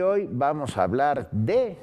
hoy vamos a hablar de...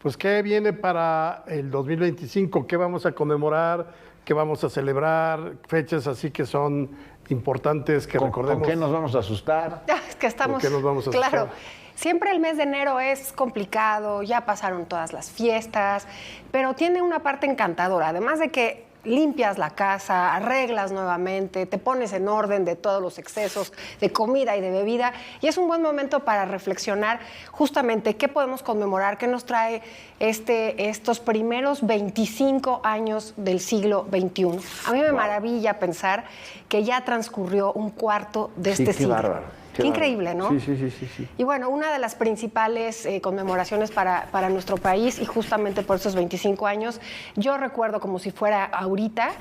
Pues, ¿qué viene para el 2025? ¿Qué vamos a conmemorar? ¿Qué vamos a celebrar? Fechas así que son importantes que recordemos. ¿Con qué nos vamos a asustar? Es que estamos... ¿Con qué nos vamos a asustar? Claro. Siempre el mes de enero es complicado, ya pasaron todas las fiestas, pero tiene una parte encantadora, además de que limpias la casa, arreglas nuevamente, te pones en orden de todos los excesos de comida y de bebida, y es un buen momento para reflexionar justamente qué podemos conmemorar, qué nos trae estos primeros 25 años del siglo XXI. A mí me maravilla pensar que ya transcurrió un cuarto de este siglo. Bárbaro. Qué increíble, ¿no? Sí. Y bueno, una de las principales conmemoraciones para nuestro país, y justamente por esos 25 años, yo recuerdo como si fuera ahorita,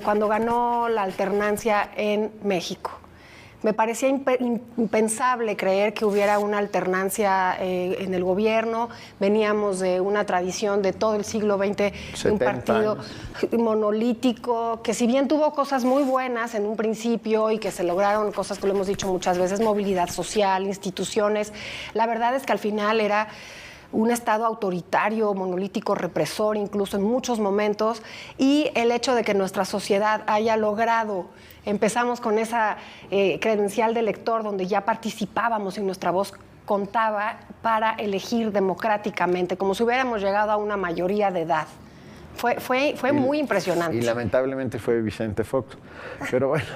cuando ganó la alternancia en México. Me parecía impensable creer que hubiera una alternancia en el gobierno. Veníamos de una tradición de todo el siglo XX, de un partido monolítico, que si bien tuvo cosas muy buenas en un principio y que se lograron cosas que lo hemos dicho muchas veces, movilidad social, instituciones, la verdad es que al final era un Estado autoritario, monolítico, represor, incluso en muchos momentos, y el hecho de que nuestra sociedad haya logrado, empezamos con esa credencial de elector donde ya participábamos y nuestra voz contaba para elegir democráticamente, como si hubiéramos llegado a una mayoría de edad. Fue muy impresionante. Y lamentablemente fue Vicente Fox. Pero bueno,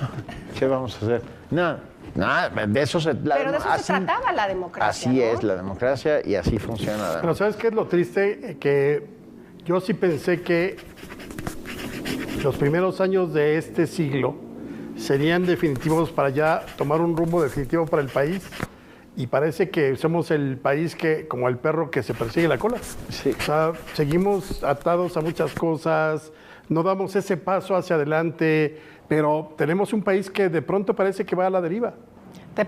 ¿qué vamos a hacer? Nada, de eso se... Pero de eso se trataba la democracia, Así ¿no? es la democracia y así funciona la democracia. Pero ¿sabes qué es lo triste? Que yo sí pensé que los primeros años de este siglo serían definitivos para ya tomar un rumbo definitivo para el país, y parece que somos el país que, como el perro que se persigue la cola. Sí. O sea, seguimos atados a muchas cosas, no damos ese paso hacia adelante, pero tenemos un país que de pronto parece que va a la deriva. De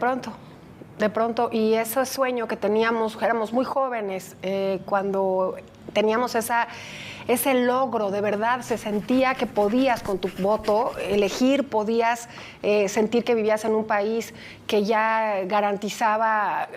pronto, y ese sueño que teníamos, éramos muy jóvenes, cuando teníamos ese logro, de verdad, se sentía que podías con tu voto elegir, podías sentir que vivías en un país que ya garantizaba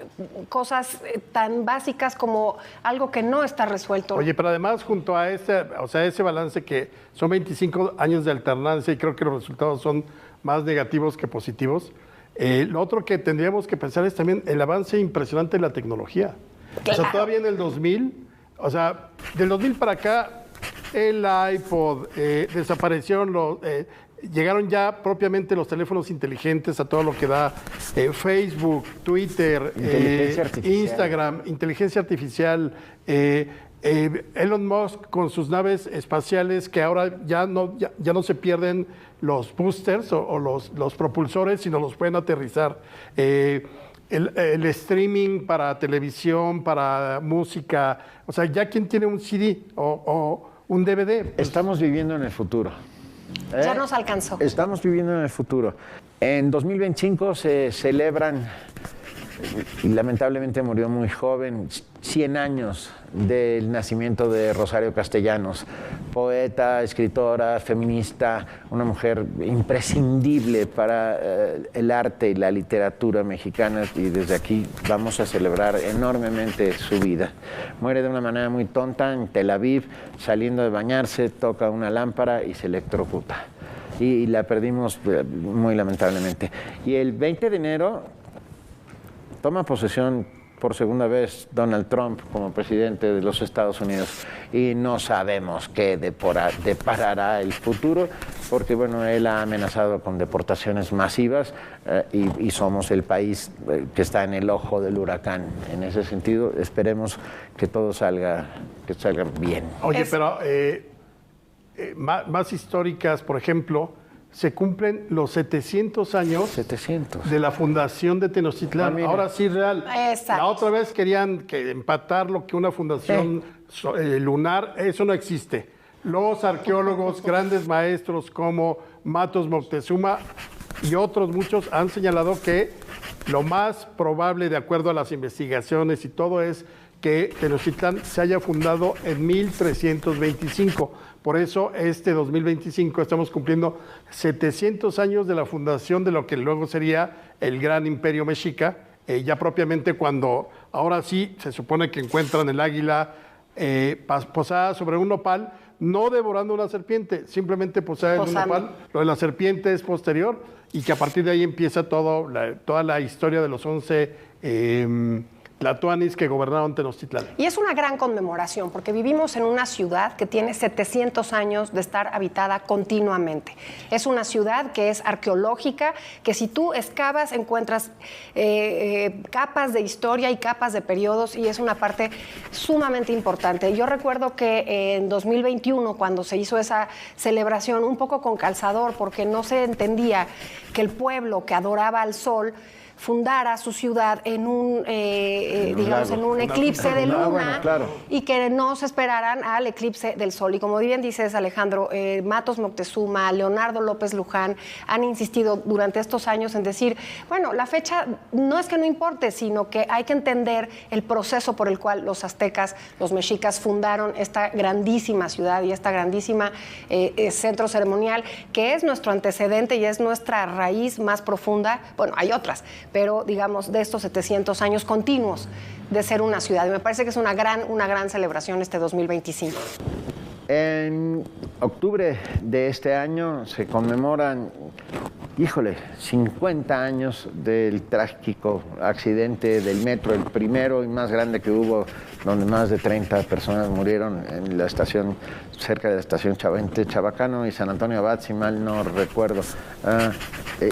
cosas tan básicas como algo que no está resuelto. Oye, pero además junto a ese balance que son 25 años de alternancia y creo que los resultados son más negativos que positivos, lo otro que tendríamos que pensar es también el avance impresionante de la tecnología. Claro. O sea, todavía en el 2000, o sea, del 2000 para acá, el iPod, desaparecieron llegaron ya propiamente los teléfonos inteligentes a todo lo que da Facebook, Twitter, Instagram, inteligencia artificial, Elon Musk con sus naves espaciales que ahora ya no se pierden los boosters o los propulsores, sino los pueden aterrizar. El streaming para televisión, para música, o sea, ya quien tiene un CD o un DVD. Pues, estamos viviendo en el futuro. Ya nos alcanzó. Estamos viviendo en el futuro. En 2025 se celebran, y lamentablemente murió muy joven, 100 años del nacimiento de Rosario Castellanos, poeta, escritora, feminista, una mujer imprescindible para el arte y la literatura mexicana, y desde aquí vamos a celebrar enormemente su vida. Muere de una manera muy tonta en Tel Aviv, saliendo de bañarse, toca una lámpara y se electrocuta. Y la perdimos muy lamentablemente. Y el 20 de enero toma posesión por segunda vez Donald Trump como presidente de los Estados Unidos, y no sabemos qué deparará el futuro, porque bueno, él ha amenazado con deportaciones masivas y somos el país que está en el ojo del huracán. En ese sentido, esperemos que todo salga bien. Oye, pero más históricas, por ejemplo, se cumplen los 700 años 700. de la fundación de Tenochtitlán. Ahora sí, real. Exacto. La otra vez querían empatar lo que una fundación lunar, eso no existe. Los arqueólogos, grandes maestros como Matos Moctezuma y otros muchos han señalado que lo más probable, de acuerdo a las investigaciones y todo, es que Tenochtitlán se haya fundado en 1325. Por eso, este 2025 estamos cumpliendo 700 años de la fundación de lo que luego sería el Gran Imperio Mexica, ya propiamente cuando ahora sí se supone que encuentran el águila posada sobre un nopal, no devorando una serpiente, simplemente posada en un nopal. Lo de la serpiente es posterior y que a partir de ahí empieza toda la historia de los 11 tlatoanis que gobernaron Tenochtitlán. Y es una gran conmemoración porque vivimos en una ciudad que tiene 700 años de estar habitada continuamente. Es una ciudad que es arqueológica, que si tú excavas encuentras capas de historia y capas de periodos, y es una parte sumamente importante. Yo recuerdo que en 2021, cuando se hizo esa celebración, un poco con calzador, porque no se entendía que el pueblo que adoraba al sol fundara su ciudad en un, digamos, en un eclipse de luna, bueno, claro, y que no se esperaran al eclipse del sol. Y como bien dices, Alejandro, Matos Moctezuma, Leonardo López Luján han insistido durante estos años en decir, bueno, la fecha no es que no importe, sino que hay que entender el proceso por el cual los aztecas, los mexicas fundaron esta grandísima ciudad y esta grandísima centro ceremonial, que es nuestro antecedente y es nuestra raíz más profunda. Bueno, hay otras, pero digamos de estos 700 años continuos de ser una ciudad. Y me parece que es una gran celebración este 2025. En octubre de este año se conmemoran, 50 años del trágico accidente del metro, el primero y más grande que hubo, donde más de 30 personas murieron en la estación, cerca de la estación Chabacano y San Antonio Abad, si mal no recuerdo.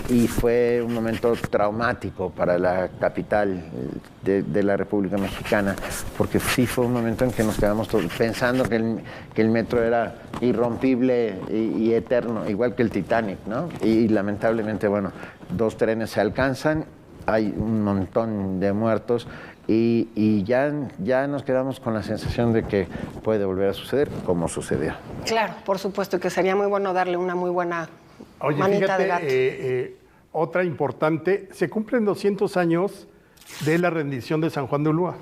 Y fue un momento traumático para la capital de la República Mexicana, porque sí fue un momento en que nos quedamos todos pensando que el metro era irrompible y eterno, igual que el Titanic, ¿no? Y lamentablemente, bueno, 2 trenes se alcanzan, hay un montón de muertos y ya nos quedamos con la sensación de que puede volver a suceder como sucedió. Claro, por supuesto, que sería muy bueno darle una muy buena manita de gato. Otra importante, se cumplen 200 años de la rendición de San Juan de Ulúa.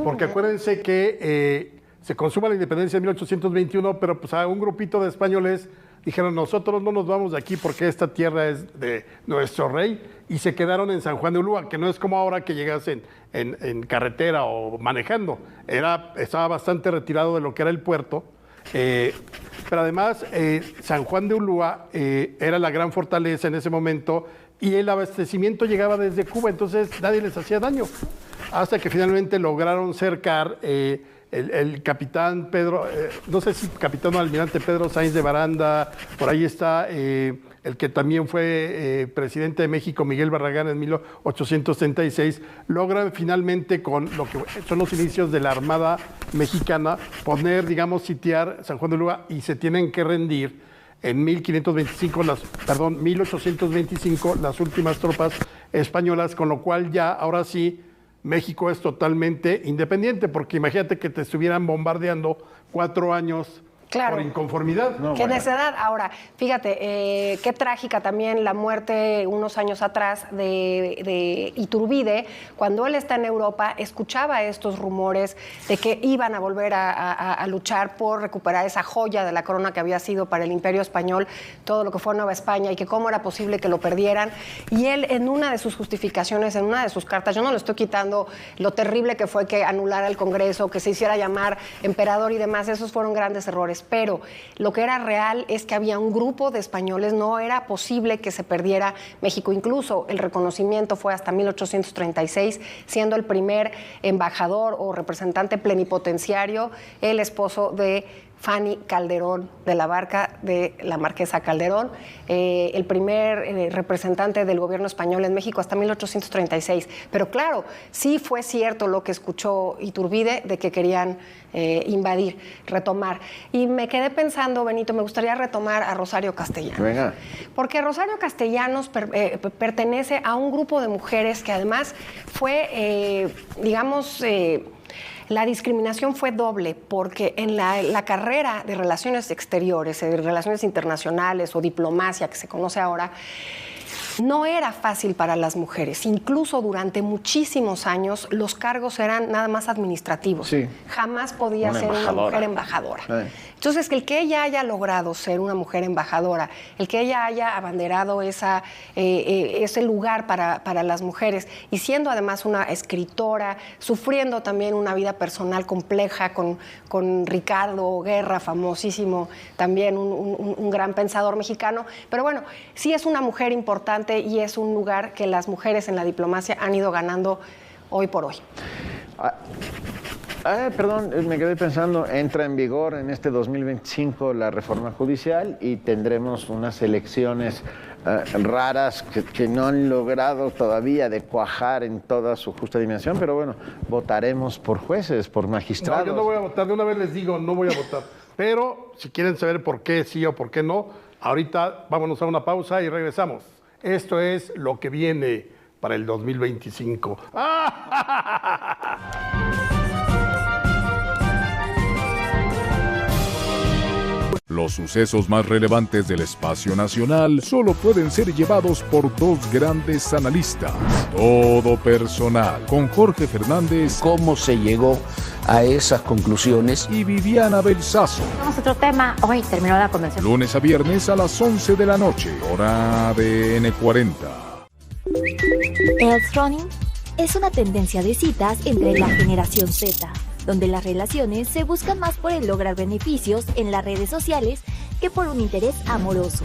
Porque acuérdense que se consuma la independencia en 1821, pero pues a un grupito de españoles dijeron, nosotros no nos vamos de aquí porque esta tierra es de nuestro rey, y se quedaron en San Juan de Ulúa, que no es como ahora que llegas en carretera o manejando. Estaba bastante retirado de lo que era el puerto. Pero además, San Juan de Ulúa era la gran fortaleza en ese momento, y el abastecimiento llegaba desde Cuba, entonces nadie les hacía daño. Hasta que finalmente lograron cercar el capitán Pedro, no sé si capitán o almirante Pedro Sáenz de Baranda, por ahí está el que también fue presidente de México, Miguel Barragán, en 1836, logran finalmente, con lo que son los inicios de la Armada Mexicana, poner, digamos, sitiar San Juan de Ulúa, y se tienen que rendir en 1825 las últimas tropas españolas, con lo cual ya, ahora sí, México es totalmente independiente, porque imagínate que te estuvieran bombardeando 4 años. Claro. Por inconformidad. Qué necedad. Ahora, fíjate, qué trágica también la muerte unos años atrás de Iturbide. Cuando él está en Europa, escuchaba estos rumores de que iban a volver a luchar por recuperar esa joya de la corona que había sido para el Imperio Español, todo lo que fue Nueva España, y que cómo era posible que lo perdieran. Y él, en una de sus justificaciones, en una de sus cartas, yo no le estoy quitando lo terrible que fue que anulara el Congreso, que se hiciera llamar emperador y demás, esos fueron grandes errores. Pero lo que era real es que había un grupo de españoles, no era posible que se perdiera México. Incluso el reconocimiento fue hasta 1836, siendo el primer embajador o representante plenipotenciario el esposo de Fanny Calderón de la Barca, de la Marquesa Calderón, el primer representante del gobierno español en México hasta 1836. Pero claro, sí fue cierto lo que escuchó Iturbide de que querían invadir, retomar. Y me quedé pensando, Benito, me gustaría retomar a Rosario Castellanos. Venga. Porque Rosario Castellanos pertenece a un grupo de mujeres que además fue, la discriminación fue doble, porque en la carrera de relaciones exteriores, de relaciones internacionales o diplomacia, que se conoce ahora, no era fácil para las mujeres. Incluso durante muchísimos años los cargos eran nada más administrativos. Sí. Jamás podía ser una mujer embajadora. Entonces, el que ella haya logrado ser una mujer embajadora, el que ella haya abanderado ese lugar para las mujeres y siendo además una escritora, sufriendo también una vida personal compleja con Ricardo Guerra, famosísimo, también un gran pensador mexicano. Pero bueno, sí es una mujer importante y es un lugar que las mujeres en la diplomacia han ido ganando hoy por hoy. Perdón, me quedé pensando, entra en vigor en este 2025 la reforma judicial y tendremos unas elecciones raras que no han logrado todavía de cuajar en toda su justa dimensión, pero bueno, votaremos por jueces, por magistrados. No, yo no voy a votar, de una vez les digo, no voy a votar. Pero si quieren saber por qué sí o por qué no, ahorita vámonos a una pausa y regresamos. Esto es lo que viene para el 2025. Los sucesos más relevantes del espacio nacional solo pueden ser llevados por dos grandes analistas. Todo personal, con Jorge Fernández. ¿Cómo se llegó a esas conclusiones? Y Viviana Belsazo. Vamos a otro tema. Hoy terminó la convención. Lunes a viernes a las 11 de la noche, hora ADN 40. El throning es una tendencia de citas entre la generación Z, donde las relaciones se buscan más por el lograr beneficios en las redes sociales que por un interés amoroso.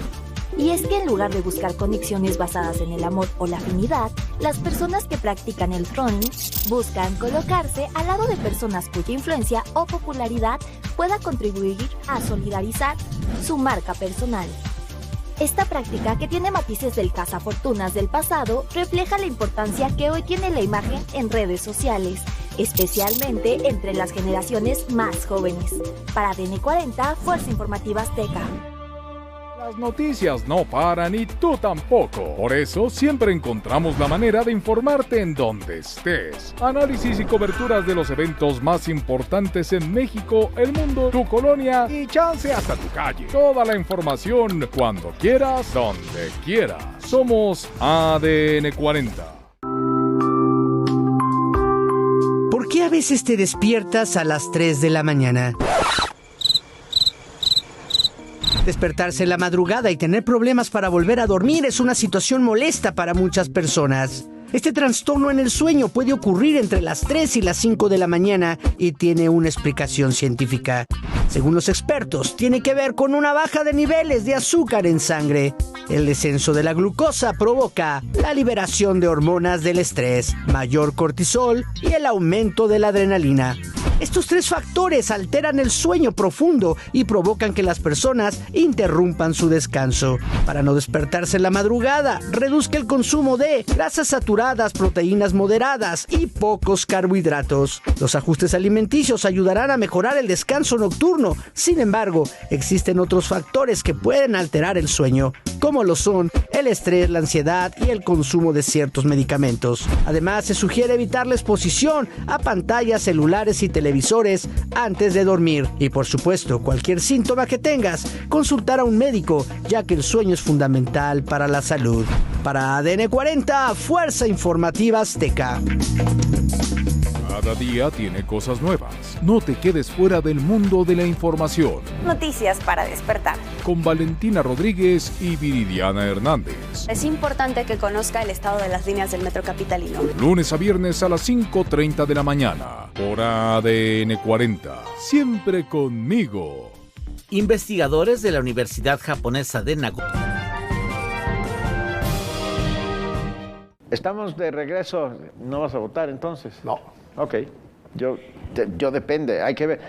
Y es que en lugar de buscar conexiones basadas en el amor o la afinidad, las personas que practican el throning buscan colocarse al lado de personas cuya influencia o popularidad pueda contribuir a solidarizar su marca personal. Esta práctica, que tiene matices del cazafortunas del pasado, refleja la importancia que hoy tiene la imagen en redes sociales, especialmente entre las generaciones más jóvenes. Para ADN 40, Fuerza Informativa Azteca. Las noticias no paran y tú tampoco. Por eso siempre encontramos la manera de informarte en donde estés. Análisis y coberturas de los eventos más importantes en México, el mundo, tu colonia y chance hasta tu calle. Toda la información cuando quieras, donde quieras. Somos ADN 40. ¿Por qué a veces te despiertas a las 3 de la mañana? Despertarse en la madrugada y tener problemas para volver a dormir es una situación molesta para muchas personas. Este trastorno en el sueño puede ocurrir entre las 3 y las 5 de la mañana y tiene una explicación científica. Según los expertos, tiene que ver con una baja de niveles de azúcar en sangre. El descenso de la glucosa provoca la liberación de hormonas del estrés, mayor cortisol y el aumento de la adrenalina. Estos tres factores alteran el sueño profundo y provocan que las personas interrumpan su descanso. Para no despertarse en la madrugada, reduzca el consumo de grasas saturadas, proteínas moderadas y pocos carbohidratos. Los ajustes alimenticios ayudarán a mejorar el descanso nocturno. Sin embargo, existen otros factores que pueden alterar el sueño, como lo son el estrés, la ansiedad y el consumo de ciertos medicamentos. Además, se sugiere evitar la exposición a pantallas, celulares y televisores antes de dormir. Y por supuesto, cualquier síntoma que tengas, consultar a un médico, ya que el sueño es fundamental para la salud. Para ADN 40, Fuerza Informativa Azteca. Cada día tiene cosas nuevas. No te quedes fuera del mundo de la información. Noticias para despertar. Con Valentina Rodríguez y Viridiana Hernández. Es importante que conozca el estado de las líneas del metro capitalino. Lunes a viernes a las 5:30 de la mañana. Por ADN 40. Siempre conmigo. Investigadores de la Universidad Japonesa de Nagoya. Estamos de regreso. ¿No vas a votar entonces? No. Ok. Yo depende. Hay que ver.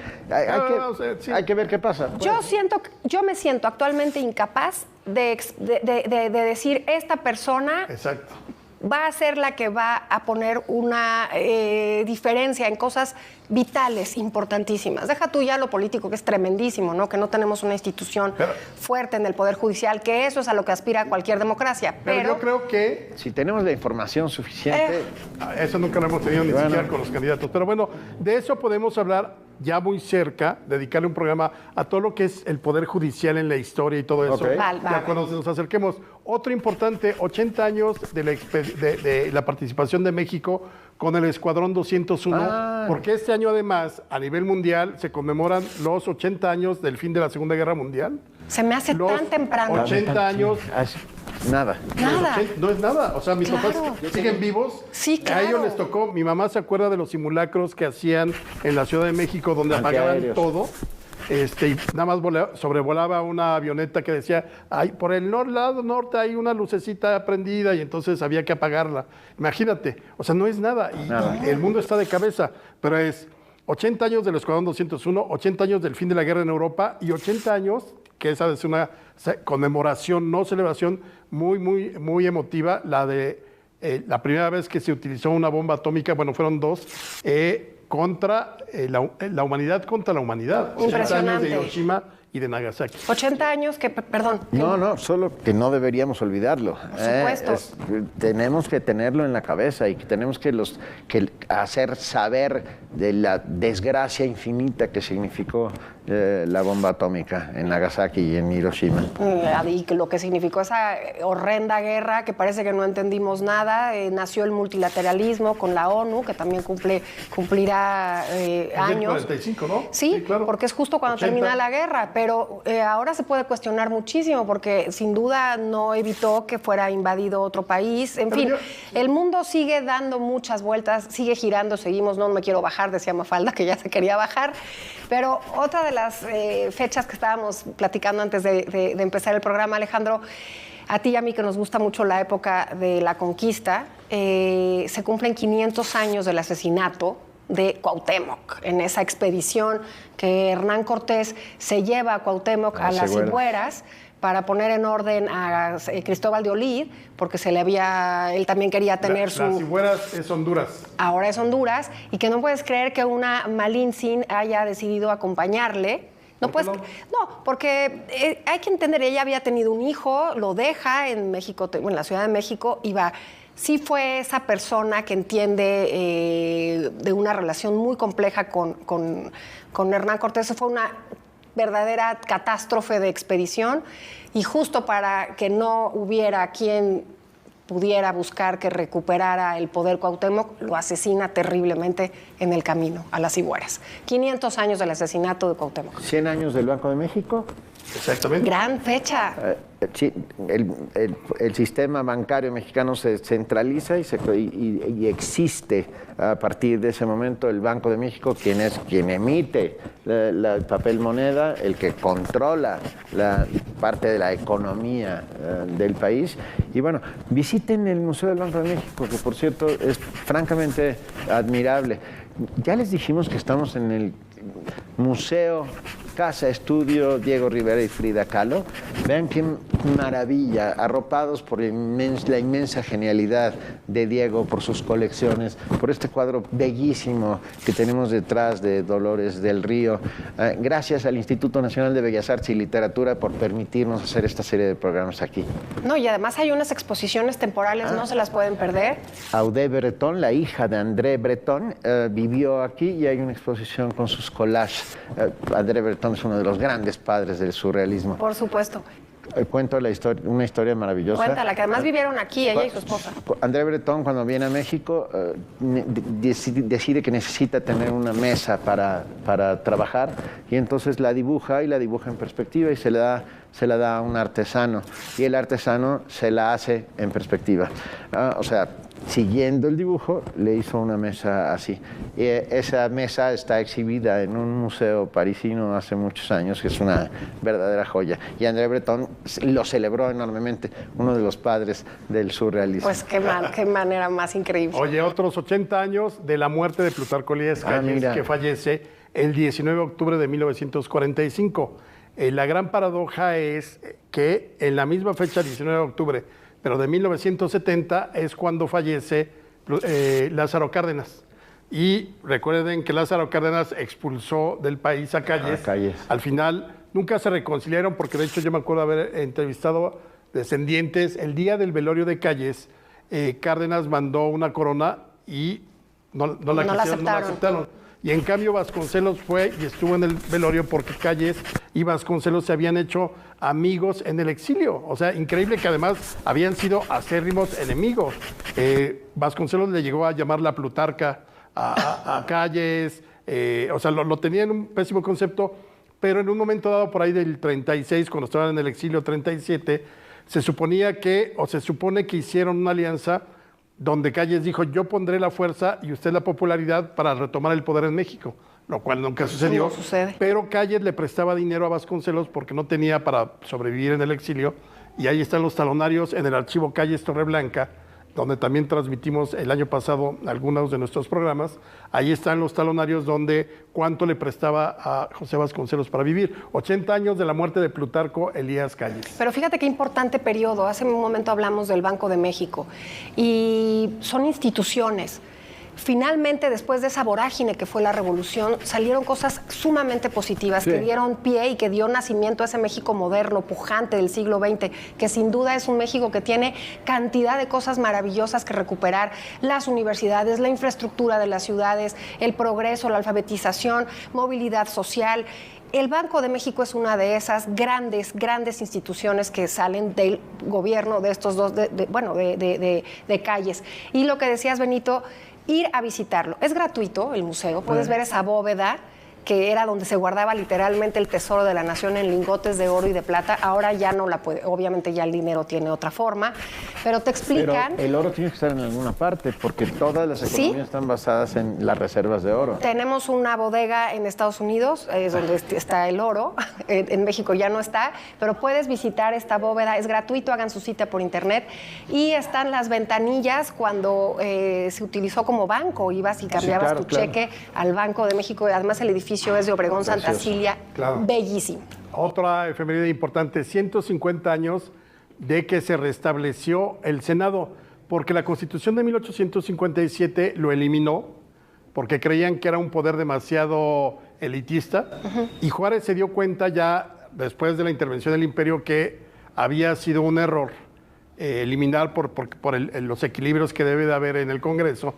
Hay que ver qué pasa. Yo me siento actualmente incapaz de decir esta persona. Exacto. Va a ser la que va a poner una diferencia en cosas vitales, importantísimas. Deja tú ya lo político, que es tremendísimo, ¿no? Que no tenemos una institución fuerte en el Poder Judicial, que eso es a lo que aspira cualquier democracia. Pero yo creo que... Si tenemos la información suficiente... Eso nunca lo hemos tenido ni siquiera con los candidatos. Pero bueno, de eso podemos hablar ya muy cerca, dedicarle un programa a todo lo que es el Poder Judicial en la historia y todo eso. Ok. Ya cuando nos acerquemos. Otro importante, 80 años de la participación de México con el Escuadrón 201, porque este año además, a nivel mundial, se conmemoran los 80 años del fin de la Segunda Guerra Mundial. Se me hace Los tan temprano. 80 años. Nada. Nada. No es nada. O sea, mis Claro. papás siguen vivos. Sí, A ellos claro. les tocó. Mi mamá se acuerda de los simulacros que hacían en la Ciudad de México, donde apagaban Antiaéreos. todo. Y nada más sobrevolaba una avioneta que decía, ay, por el lado norte hay una lucecita prendida y entonces había que apagarla. Imagínate, o sea, no es nada. Y el mundo está de cabeza, pero es 80 años del Escuadrón 201, 80 años del fin de la guerra en Europa y 80 años, que esa es una conmemoración, no celebración, muy, muy, muy emotiva, la de la primera vez que se utilizó una bomba atómica, bueno, fueron dos, contra la humanidad contra la humanidad. 80 años de Impresionante. Hiroshima y de Nagasaki. 80 años que, perdón. No, solo que no deberíamos olvidarlo. Por supuesto. Tenemos que tenerlo en la cabeza y que tenemos que hacer saber de la desgracia infinita que significó la bomba atómica en Nagasaki y en Hiroshima. Y lo que significó esa horrenda guerra, que parece que no entendimos nada. Nació el multilateralismo con la ONU, que también cumplirá años. 45, ¿no? Sí, claro. porque es justo cuando 80. termina la guerra, pero ahora se puede cuestionar muchísimo, porque sin duda no evitó que fuera invadido otro país. En fin, el mundo sigue dando muchas vueltas, sigue girando, seguimos, no me quiero bajar, decía Mafalda, que ya se quería bajar. Pero otra de las fechas que estábamos platicando antes de empezar el programa, Alejandro, a ti y a mí que nos gusta mucho la época de la conquista, se cumplen 500 años del asesinato de Cuauhtémoc, en esa expedición que Hernán Cortés se lleva a Cuauhtémoc a las Sigüeras para poner en orden a Cristóbal de Olid, porque él también quería tener su... Las Sigüeras es Honduras. Ahora es Honduras, y que no puedes creer que una Malintzin haya decidido acompañarle. No, pues, no, porque hay que entender, ella había tenido un hijo, lo deja en México, en la Ciudad de México, y va. Sí fue esa persona que entiende de una relación muy compleja con Hernán Cortés. Fue una verdadera catástrofe de expedición, y justo para que no hubiera quien pudiera buscar que recuperara el poder Cuauhtémoc, lo asesina terriblemente en el camino a las Sigüeras. 500 años del asesinato de Cuauhtémoc. 100 años del Banco de México. Exactamente. Gran fecha. Sí, el sistema bancario mexicano se centraliza y existe a partir de ese momento el Banco de México, quien emite el papel moneda, el que controla la parte de la economía del país. Y bueno, visiten el Museo del Banco de México, que por cierto es francamente admirable. Ya les dijimos que estamos en el Museo Casa Estudio Diego Rivera y Frida Kahlo. Vean qué maravilla, arropados por la inmensa genialidad de Diego, por sus colecciones, por este cuadro bellísimo que tenemos detrás de Dolores del Río. Gracias al Instituto Nacional de Bellas Artes y Literatura por permitirnos hacer esta serie de programas aquí. No, y además hay unas exposiciones temporales, no se las pueden perder. Audé Breton, la hija de André Breton, vivió aquí y hay una exposición con sus collages. André Breton es uno de los grandes padres del surrealismo. Por supuesto. Cuento una historia maravillosa. Cuéntala, que además vivieron aquí, ella y su esposa. André Breton, cuando viene a México, decide que necesita tener una mesa para trabajar, y entonces la dibuja en perspectiva y se la da a un artesano, y el artesano se la hace en perspectiva. O sea, siguiendo el dibujo, le hizo una mesa así. Y esa mesa está exhibida en un museo parisino hace muchos años, que es una verdadera joya. Y André Breton lo celebró enormemente, uno de los padres del surrealismo. Pues qué manera más increíble. Oye, otros 80 años de la muerte de Plutarco Elías Calles, que fallece el 19 de octubre de 1945. La gran paradoja es que en la misma fecha, 19 de octubre, pero de 1970, es cuando fallece Lázaro Cárdenas. Y recuerden que Lázaro Cárdenas expulsó del país a Calles. Al final nunca se reconciliaron, porque de hecho yo me acuerdo haber entrevistado descendientes. El día del velorio de Calles, Cárdenas mandó una corona y no la aceptaron. Y en cambio Vasconcelos fue y estuvo en el velorio porque Calles y Vasconcelos se habían hecho amigos en el exilio. O sea, increíble que además habían sido acérrimos enemigos. Vasconcelos le llegó a llamar la Plutarca a Calles, o sea, lo tenía en un pésimo concepto, pero en un momento dado por ahí del 36, cuando estaban en el exilio 37, se suponía que, o se supone que hicieron una alianza donde Calles dijo, yo pondré la fuerza y usted la popularidad para retomar el poder en México, lo cual nunca sucedió. No sucede. Pero Calles le prestaba dinero a Vasconcelos porque no tenía para sobrevivir en el exilio, y ahí están los talonarios en el archivo Calles Torreblanca, donde también transmitimos el año pasado algunos de nuestros programas. Ahí están los talonarios donde cuánto le prestaba a José Vasconcelos para vivir. 80 años de la muerte de Plutarco Elías Calles. Pero fíjate qué importante periodo. Hace un momento hablamos del Banco de México y son instituciones. Finalmente, después de esa vorágine que fue la revolución, salieron cosas sumamente positivas que dieron pie y que dio nacimiento a ese México moderno, pujante del siglo XX, que sin duda es un México que tiene cantidad de cosas maravillosas que recuperar: las universidades, la infraestructura de las ciudades, el progreso, la alfabetización, movilidad social. El Banco de México es una de esas grandes instituciones que salen del gobierno de estos dos, de Calles. Y lo que decías, Benito, ir a visitarlo. Es gratuito el museo, puedes ver esa bóveda que era donde se guardaba literalmente el tesoro de la nación en lingotes de oro y de plata. Ahora ya no la puede, obviamente ya el dinero tiene otra forma, pero te explican... Pero el oro tiene que estar en alguna parte, porque todas las economías están basadas en las reservas de oro. Tenemos una bodega en Estados Unidos, es donde está el oro, en México ya no está, pero puedes visitar esta bóveda, es gratuito, hagan su cita por internet, y están las ventanillas cuando se utilizó como banco, ibas y cambiabas tu cheque al Banco de México, además el edificio es de Obregón, Santa Cilia, bellísimo. Otra efeméride importante, 150 años de que se restableció el Senado, porque la Constitución de 1857 lo eliminó, porque creían que era un poder demasiado elitista, y Juárez se dio cuenta ya, después de la intervención del Imperio, que había sido un error eliminar por los equilibrios que debe de haber en el Congreso.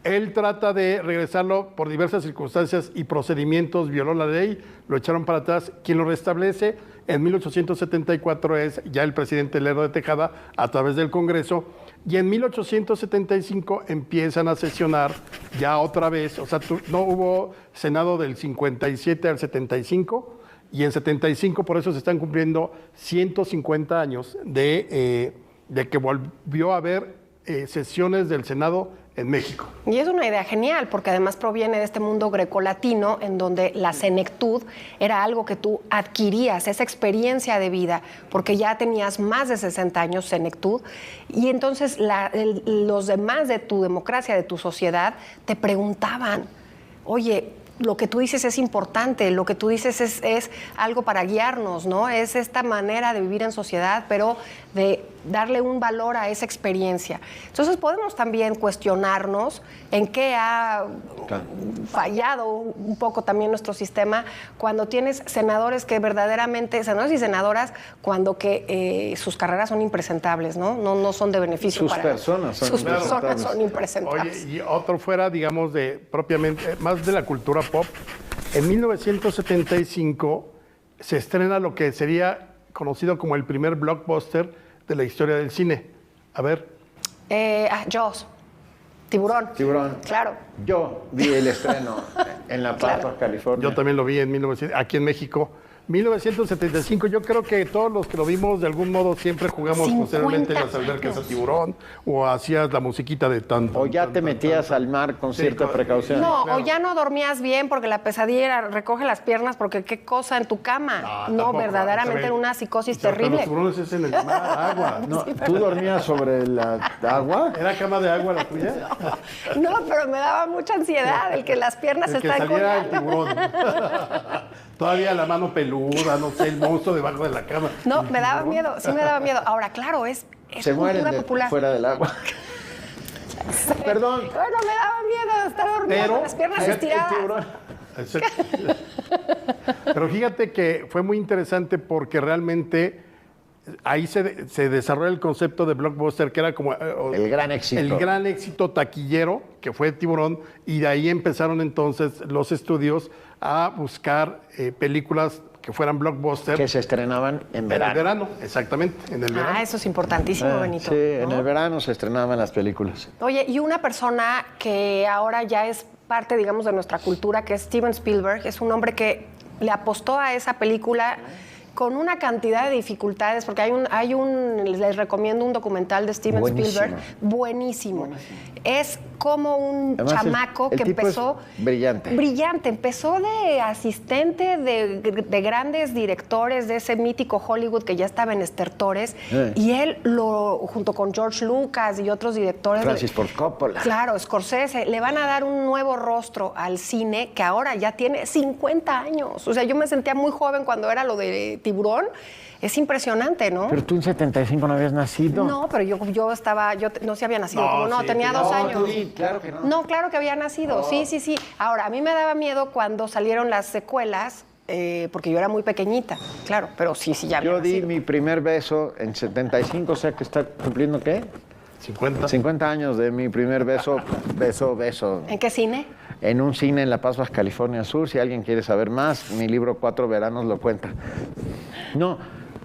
Él trata de regresarlo por diversas circunstancias y procedimientos, violó la ley, lo echaron para atrás. Quien lo restablece en 1874 es ya el presidente Lerdo de Tejada a través del Congreso, y en 1875 empiezan a sesionar ya otra vez, o sea, no hubo Senado del 57 al 75, y en 75 por eso se están cumpliendo 150 años de que volvió a haber sesiones del Senado en México. Y es una idea genial, porque además proviene de este mundo grecolatino en donde la senectud era algo que tú adquirías, esa experiencia de vida, porque ya tenías más de 60 años senectud, y entonces los demás de tu democracia, de tu sociedad, te preguntaban, oye, lo que tú dices es importante, lo que tú dices es algo para guiarnos, ¿no? Es esta manera de vivir en sociedad, pero de darle un valor a esa experiencia. Entonces podemos también cuestionarnos en qué ha fallado un poco también nuestro sistema cuando tienes senadores que verdaderamente, senadores y senadoras, cuando que sus carreras son impresentables, ¿no? No son de beneficio sus para... personas son sus personas son impresentables. Oye, y otro fuera, digamos, de propiamente, más de la cultura pop, en 1975 se estrena lo que sería conocido como el primer blockbuster de la historia del cine. A ver. Jaws. Tiburón. Claro. Yo vi el estreno en La Paz, California. Yo también lo vi aquí en México. 1975, yo creo que todos los que lo vimos de algún modo siempre jugamos posteriormente en las albercas a tiburón, o hacías la musiquita de tanto. O ya te metías al mar con cierta precaución. No, claro. O ya no dormías bien porque la pesadilla era recoge las piernas porque qué cosa en tu cama. No, verdaderamente era una psicosis terrible. Los tiburones es en el mar, agua. No, ¿tú dormías sobre la agua? ¿Era cama de agua la tuya? No, pero me daba mucha ansiedad el que las piernas están colgando. El tiburón. Todavía la mano peluda, no sé, el monstruo debajo de la cama. No, me daba miedo, sí me daba miedo. Ahora, claro, es se mueren popular. Fuera del agua. Perdón. Bueno, me daba miedo estar dormido con las piernas estiradas. Pero fíjate que fue muy interesante porque realmente ahí se desarrolla el concepto de blockbuster, que era como el gran éxito. El gran éxito taquillero, que fue Tiburón, y de ahí empezaron entonces los estudios a buscar películas que fueran blockbuster. Que se estrenaban en verano. En el verano, exactamente, en el verano. Eso es importantísimo, Benito. Sí, en el verano se estrenaban las películas. Oye, y una persona que ahora ya es parte, digamos, de nuestra cultura, que es Steven Spielberg, es un hombre que le apostó a esa película con una cantidad de dificultades, porque les recomiendo un documental de Steven Spielberg, buenísimo. Es como un chamaco que empezó... brillante. Brillante. Empezó de asistente de grandes directores de ese mítico Hollywood que ya estaba en estertores, y él, junto con George Lucas y otros directores... Francis Ford Coppola. Claro, Scorsese, le van a dar un nuevo rostro al cine que ahora ya tiene 50 años. O sea, yo me sentía muy joven cuando era lo de Tiburón. Es impresionante, ¿no? Pero tú en 75 no habías nacido. No, pero yo no sé si había nacido. Tenía 2 años. Sí, claro que no. No, claro que había nacido. Sí. Ahora, a mí me daba miedo cuando salieron las secuelas, porque yo era muy pequeñita, claro, pero sí, ya había nacido. Yo di mi primer beso en 75, o sea que está cumpliendo, ¿qué? 50 años de mi primer beso. ¿En qué cine? En un cine en La Paz, Baja California Sur. Si alguien quiere saber más, mi libro 4 veranos lo cuenta. No,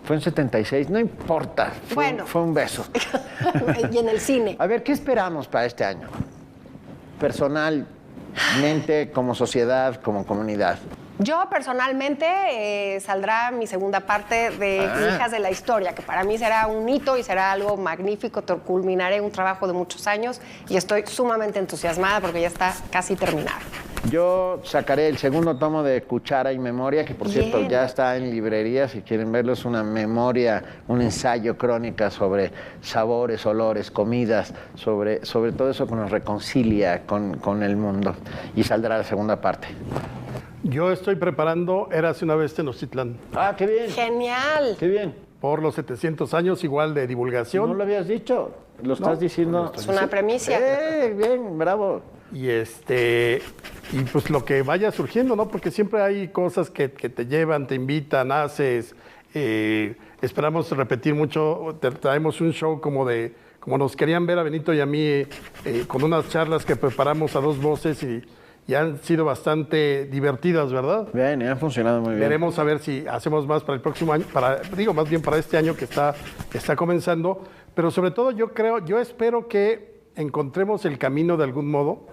fue en 76, no importa. Fue un beso. Y en el cine. A ver, ¿qué esperamos para este año? Personalmente, como sociedad, como comunidad. Yo personalmente saldrá mi segunda parte de Hijas de la Historia, que para mí será un hito y será algo magnífico. Culminaré un trabajo de muchos años y estoy sumamente entusiasmada porque ya está casi terminado. Yo sacaré el segundo tomo de Cuchara y Memoria, que por cierto ya está en librería, si quieren verlo. Es una memoria, un ensayo crónica sobre sabores, olores, comidas, sobre todo eso que nos reconcilia con el mundo. Y saldrá la segunda parte. Yo estoy preparando Érase una vez Tenochtitlán. ¡Ah, qué bien! ¡Genial! ¡Qué bien! Por los 700 años, igual de divulgación. ¿No lo habías dicho? ¿Lo estás diciendo? Es una premicia. Bien, bravo. Y pues lo que vaya surgiendo, ¿no? Porque siempre hay cosas que te llevan, te invitan, haces. Esperamos repetir mucho. Traemos un show como nos querían ver a Benito y a mí, con unas charlas que preparamos a 2 voces y han sido bastante divertidas, ¿verdad? Bien, han funcionado muy bien. Veremos a ver si hacemos más para el próximo año, más bien para este año que está comenzando. Pero sobre todo yo espero que encontremos el camino de algún modo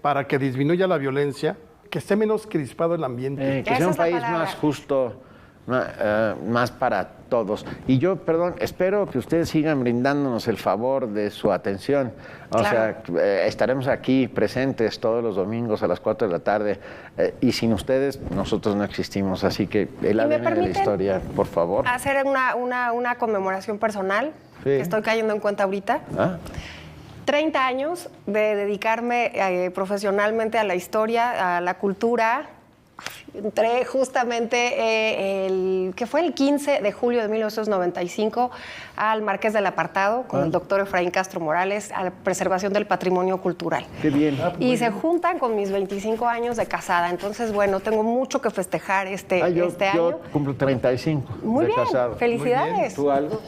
para que disminuya la violencia, que esté menos crispado el ambiente. Que sea un país más justo, más para todos. Y yo, espero que ustedes sigan brindándonos el favor de su atención. O sea, estaremos aquí presentes todos los domingos a las 4 de la tarde. Y sin ustedes, nosotros no existimos. Así que el ADN de la historia, por favor. Hacer una conmemoración personal, que estoy cayendo en cuenta ahorita. 30 años de dedicarme profesionalmente a la historia, a la cultura. Entré justamente que fue el 15 de julio de 1995 al Marqués del Apartado con el doctor Efraín Castro Morales a la preservación del patrimonio cultural. ¡Qué bien! Y se juntan con mis 25 años de casada. Entonces, bueno, tengo mucho que festejar este año. Yo cumplo 35 Muy de bien, casado. felicidades. Muy bien. ¿Tú algo?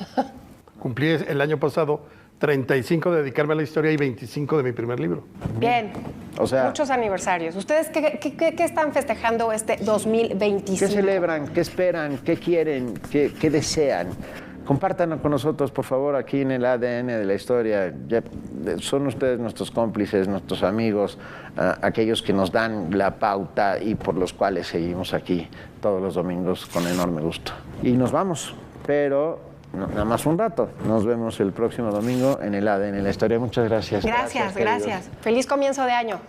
Cumplí el año pasado 35 de dedicarme a la historia y 25 de mi primer libro. Bien. O sea, muchos aniversarios. ¿Ustedes qué están festejando este 2025? ¿Qué celebran? ¿Qué esperan? ¿Qué quieren? ¿Qué desean? Compártanlo con nosotros, por favor, aquí en el ADN de la historia. Son ustedes nuestros cómplices, nuestros amigos, aquellos que nos dan la pauta y por los cuales seguimos aquí todos los domingos con enorme gusto. Y nos vamos, pero nada más un rato. Nos vemos el próximo domingo en el ADN de la historia. Muchas gracias. Gracias. Feliz comienzo de año.